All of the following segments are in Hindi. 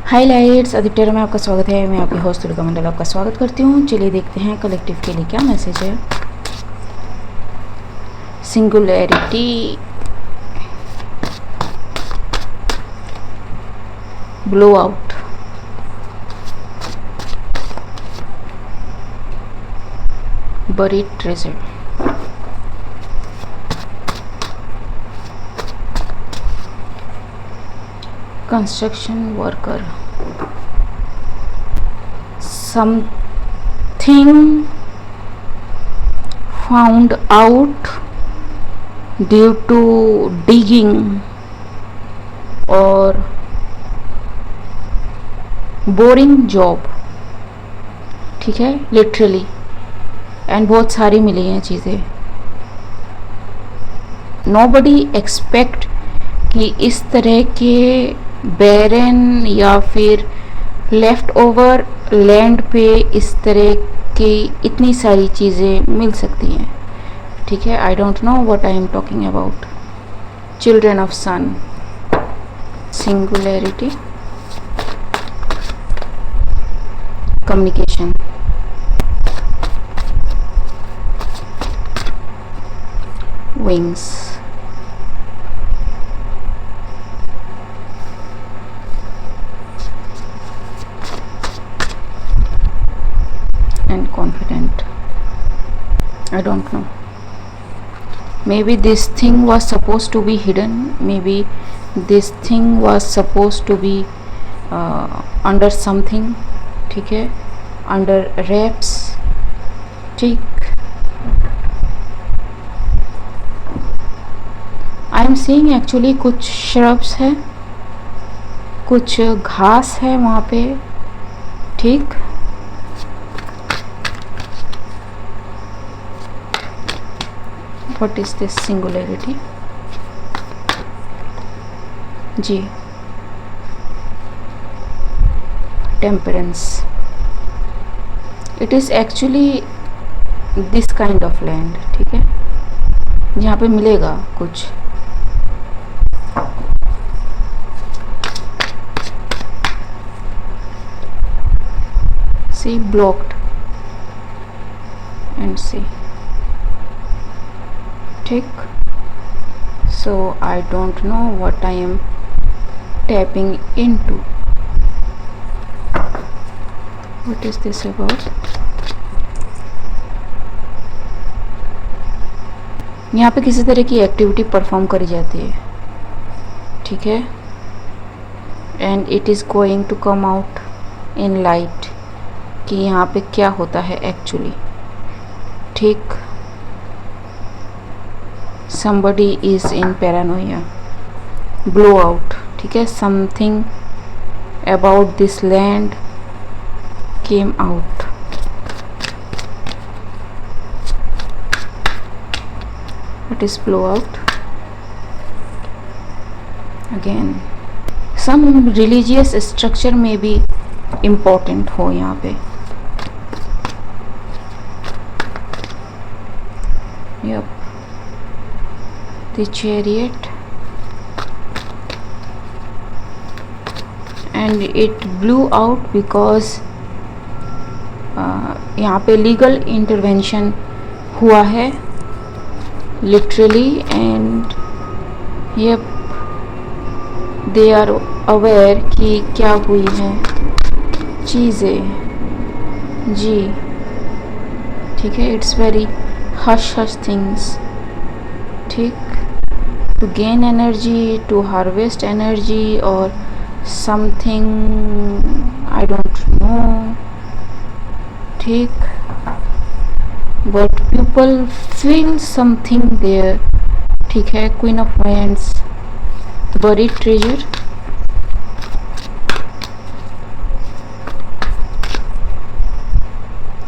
हाइलाइट्स आदित्य में आपका स्वागत है। मैं आपकी होस्ट दुर्गा मंडल आपका स्वागत करती हूँ। चलिए देखते हैं कलेक्टिव के लिए क्या मैसेज है। Singularity, blow out, buried treasure, construction worker, something found out due to digging or boring job, ठीक है, लिटरली एंड बहुत सारी मिली हैं चीज़ें। नोबडी एक्सपेक्ट कि इस तरह के बैरन या फिर लेफ्ट ओवर लैंड पे इस तरह की इतनी सारी चीज़ें मिल सकती हैं। ठीक है, I don't know what I am talking about. Children of sun, singularity, communication, wings, and confident. I don't know. Maybe this thing was supposed to be hidden. Maybe this thing was supposed to be under something. ठीक है, under wraps. ठीक. I am seeing actually कुछ shrubs है, कुछ घास है वहाँ पे। ठीक, what is this singularity? Ji, temperance. It is actually this kind of land, ठीक है, जहाँ पे मिलेगा कुछ। See, blocked and see, ठीक। So I don't know what I am tapping into. What is this about? यहाँ पे किसी तरह की एक्टिविटी परफॉर्म करी जाती है, ठीक है, and it is going to come out in light कि यहाँ पे क्या होता है एक्चुअली। ठीक, somebody is in paranoia, blow out, ठीक है, something about this land came out. What is blow out? Again, some religious structure may be important हो यहाँ पे। Yep. The chariot, and it blew out because यहाँ पे लीगल इंटरवेंशन हुआ है लिटरली, एंड ये दे आर अवेयर कि क्या हुई है चीज़ें। जी, ठीक है, it's very hush hush things. ठीक, to gain energy, to harvest energy or something, I don't know, ठीक, but people feel something there, ठीक है। Queen of Wands, buried treasure,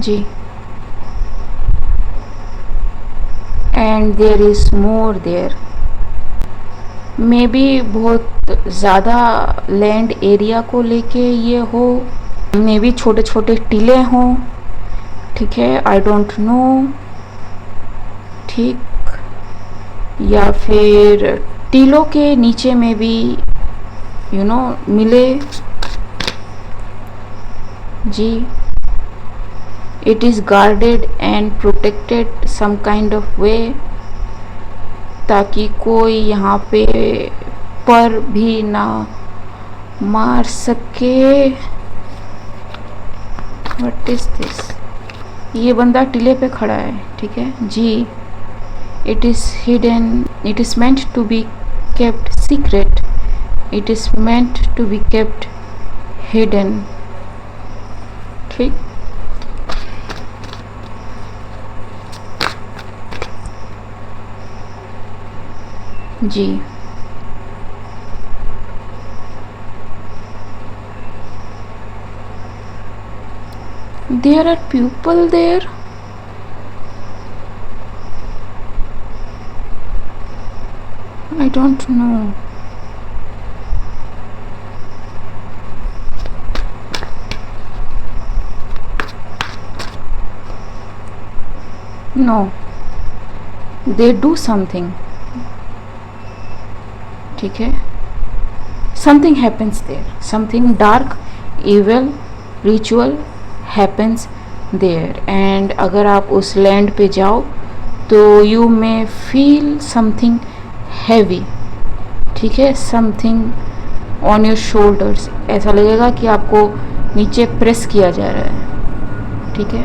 जी, and there is more there. Maybe बहुत ज़्यादा लैंड एरिया को लेके ये हो, मे बी छोटे छोटे टीले हों, ठीक है, आई डोंट नो, ठीक, या फिर टीलों के नीचे में भी मिले, जी, it is guarded and protected some kind of way, ताकि कोई यहाँ पे पर भी ना मार सके। What is this? ये बंदा टीले पे खड़ा है, ठीक है जी। It is hidden, it is meant to be kept secret, it is meant to be kept hidden. ठीक, जी। There are people there. I don't know. No, they do something. ठीक है, something happens there, something dark, evil, ritual happens there, and अगर आप उस लैंड पे जाओ तो you may feel something heavy, ठीक है, something on your shoulders, ऐसा लगेगा कि आपको नीचे प्रेस किया जा रहा है, ठीक है।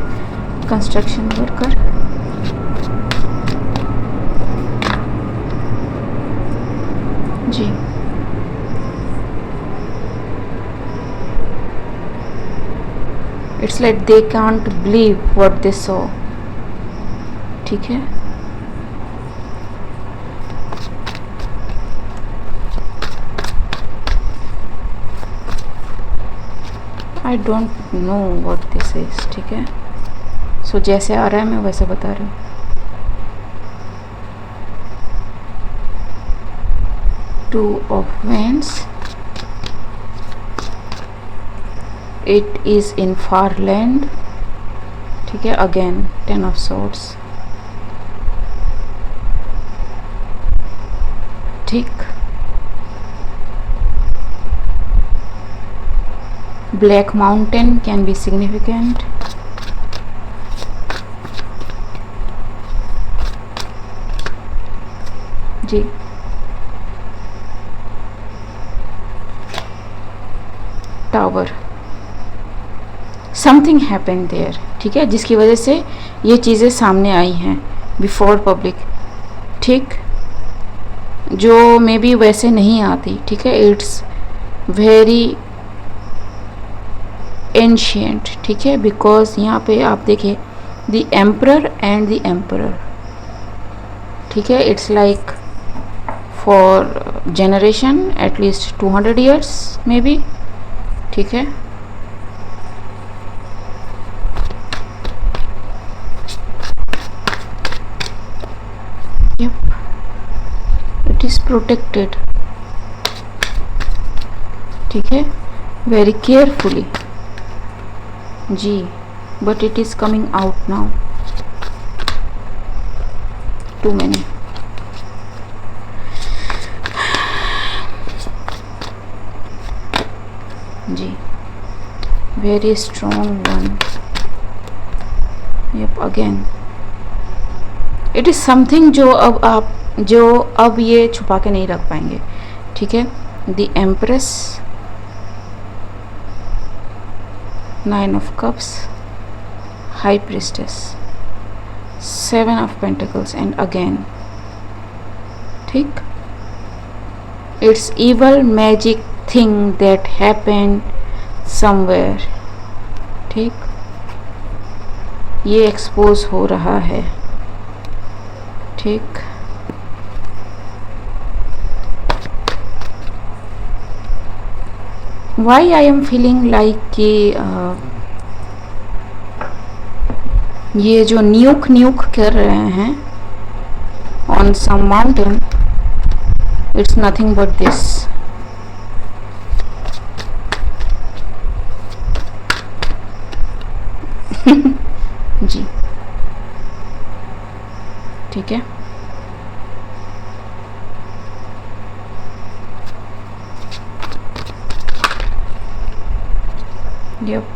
कंस्ट्रक्शन वर्कर, जी। It's like they can't believe what they saw, ठीक है। I don't know what this is, ठीक है। सो जैसे आ रहा है मैं वैसे बता रही हूँ। Two of Wands, it is in far land, ठीक है। Again Ten of Swords, ठीक। Black Mountain can be significant, जी। टावर, समथिंग हैपन देयर, ठीक है, जिसकी वजह से ये चीज़ें सामने आई हैं बिफोर पब्लिक, ठीक, जो मे बी वैसे नहीं आती, ठीक है। इट्स वेरी एंशियंट, ठीक है, बिकॉज यहाँ पे आप देखिए the emperor and the emperor, ठीक है। It's like for generation at least 200 years maybe, ठीक है। इट इज प्रोटेक्टेड, ठीक है, वेरी केयरफुली, जी। But it is coming out now, too many, जी। Very strong one, yup. Again it is something जो अब ये छुपा के नहीं रख पाएंगे, ठीक है। The empress, nine of cups, high priestess, seven of pentacles and again, ठीक। It's evil magic thing that happened somewhere, ठीक। ये एक्सपोज हो रहा है, ठीक। Why I am feeling like कि ये जो न्यूक कर रहे हैं on some mountain, it's nothing but this, जी, ठीक है। Yup,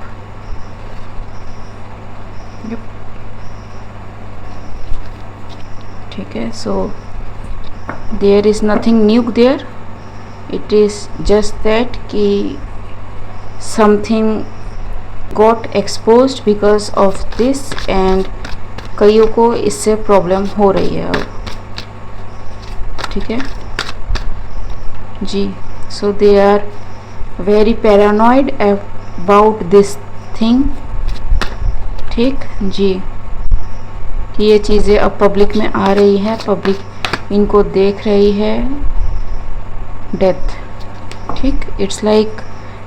so there is nothing new there, it is just that कि something got exposed because of this and कईयों को इससे प्रॉब्लम हो रही है अब, ठीक है जी। So they are very paranoid about this thing, ठीक जी, कि ये चीज़ें अब पब्लिक में आ रही है, पब्लिक इनको देख रही है, डेथ, ठीक। It's like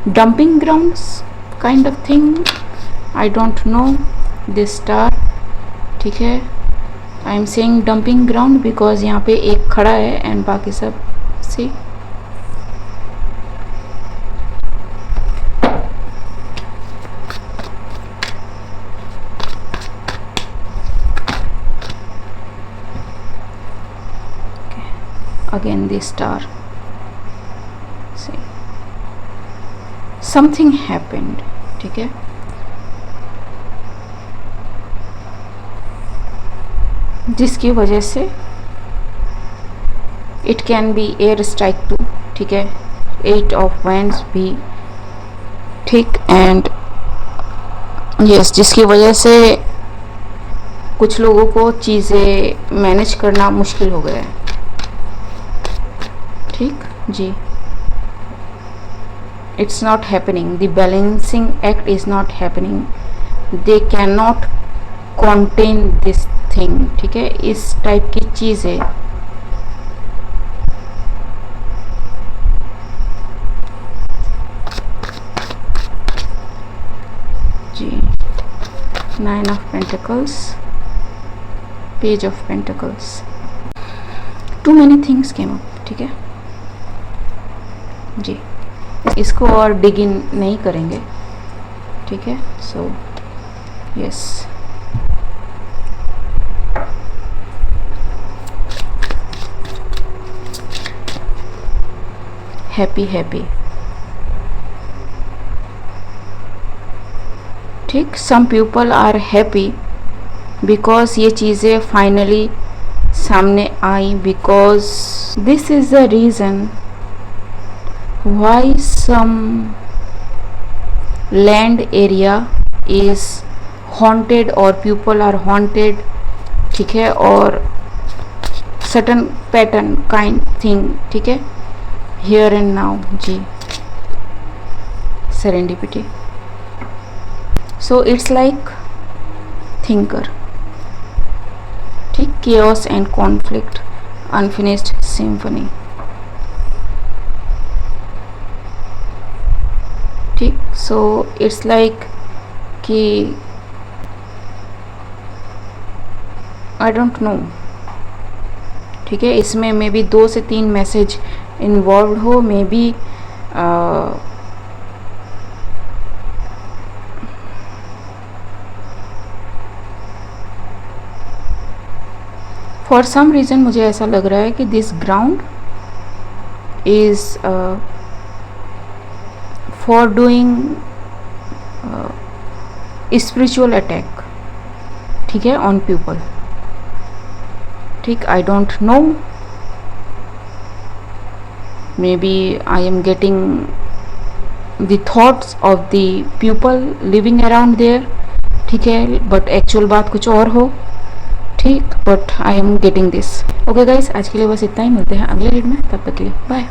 dumping grounds kind of thing, I don't no this star, ठीक है। I am saying dumping ground because यहाँ पे एक खड़ा है एंड बाकी सब सी। Again the star, see something happened, ठीक है। जिसकी वजह से it can be air strike too, ठीक है, 8 ऑफ वैंड्स भी, ठीक। एंड यस, जिसकी वजह से कुछ लोगों को चीज़ें मैनेज करना मुश्किल हो गया है, ठीक जी। It's not happening, the balancing act is not happening, they can not contain this thing, ठीक है। इस टाइप की चीज़ें जी। 9 of pentacles, page of pentacles, too many things came up, ठीक है जी। इसको और डिग इन नहीं करेंगे, ठीक है। सो यस, हैप्पी हैप्पी, ठीक। Some people are happy because ये चीज़ें फाइनली सामने आई, because this is the reason why some land area is haunted or people are haunted, ठीक है, और certain pattern kind thing, ठीक है, here and now ji, serendipity। so it's like thinker, ठीक, chaos and conflict, unfinished symphony, ठीक। सो इट्स लाइक कि आई डोंट नो, ठीक है, इसमें मे बी 2 से 3 मैसेज इन्वॉल्व हो, maybe for some reason मुझे ऐसा लग रहा है कि this ground is for doing spiritual attack, ठीक है, on people, ठीक। I don't know, maybe I am getting the thoughts of the people living around there, ठीक है, but actual बात कुछ और हो, ठीक, but I am getting this। okay guys, आज के लिए बस इतना ही, मिलते हैं अगले वीडियो में, तब तक के लिए बाय।